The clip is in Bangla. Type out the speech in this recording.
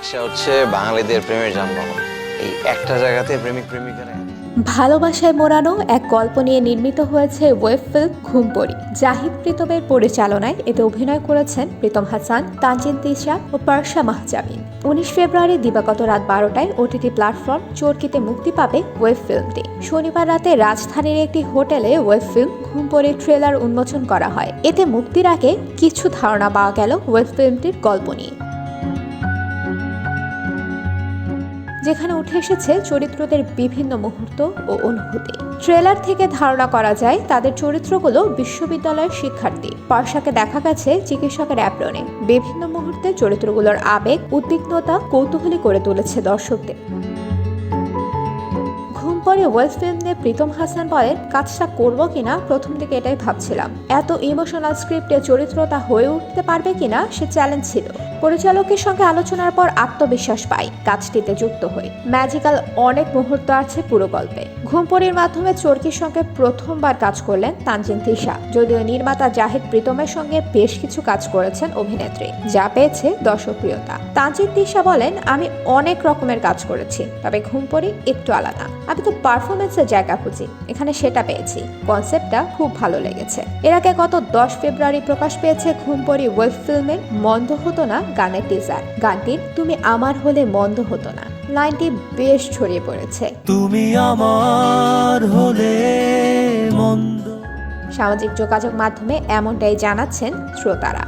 রিক্সা হচ্ছে বাঙালিদের প্রেমের যানবাহন। এই একটা জায়গাতে প্রেমিক প্রেমিকারা ভালোবাসায় মোড়ানো এক গল্প নিয়ে নির্মিত হয়েছে ওয়েব ফিল্ম ঘুমপড়ি। জাহিদ প্রীতমের পরিচালনায় এতে অভিনয় করেছেন প্রীতম হাসান, তানজিন তিশা ও পারসা মাহজাবিন। 19 ফেব্রুয়ারি দিবাগত রাত 12টায় ওটিটি প্ল্যাটফর্ম চরকিতে মুক্তি পাবে ওয়েব ফিল্মটি। শনিবার রাতে রাজধানীর একটি হোটেলে ওয়েব ফিল্ম ঘুমপড়ির ট্রেলার উন্মোচন করা হয়। এতে মুক্তির আগে কিছু ধারণা পাওয়া গেল ওয়েব ফিল্মটির গল্প নিয়ে, যেখানে উঠে এসেছে চরিত্রদের বিভিন্ন মুহূর্ত ও অনুভূতি। ট্রেলার থেকে ধারণা করা যায় তাদের চরিত্রগুলো বিশ্ববিদ্যালয়ের শিক্ষার্থী। পারসাকে দেখা গেছে চিকিৎসকের অ্যাপ্রনে। বিভিন্ন মুহূর্তে চরিত্রগুলোর আবেগ, উদ্বিগ্নতা কৌতূহলী করে তুলেছে দর্শকদের। ঘুমপড়ি ওয়েব ফিল্ম নিয়ে প্রীতম হাসান বলেন, কাজটা করবো কিনা প্রথম দিকে এটাই ভাবছিলাম। এত ইমোশনাল স্ক্রিপ্টে চরিত্রটা হয়ে উঠতে পারবে কিনা সে চ্যালেঞ্জ ছিল। পরিচালকের সঙ্গে আলোচনার পর আত্মবিশ্বাস পাই, কাজটিতে যুক্ত হই। ম্যাজিক্যাল অনেক মুহূর্ত আছে পুরো গল্পে। ঘুমপড়ির মাধ্যমে চরকির সঙ্গে প্রথমবার কাজ করলেন তানজিন তিশা। যদিও নির্মাতা জাহিদ প্রীতমের সঙ্গে বেশ কিছু কাজ করেছেন অভিনেত্রী, যা পেয়েছে দর্শকপ্রিয়তা। তানজিন তিশা বলেন, আমি অনেক রকমের কাজ করেছি, তবে ঘুমপড়ি একটু আলাদা। আমি তো পারফরমেন্সের জায়গা খুঁজি, এখানে সেটা পেয়েছি। কনসেপ্টটা খুব ভালো লেগেছে। এর আগে গত 10 ফেব্রুয়ারি প্রকাশ পেয়েছে ঘুমপড়ি ওয়েব ফিল্মের মন্দ হতো না গানের টিজার। গানটির তুমি আমার হলে মন্দ হতো না লাইনটি বেশ ছড়িয়ে পড়েছে। তুমি আমার হলে মন্দ। সামাজিক যোগাযোগ মাধ্যমে এমনটাই জানাচ্ছেন শ্রোতারা।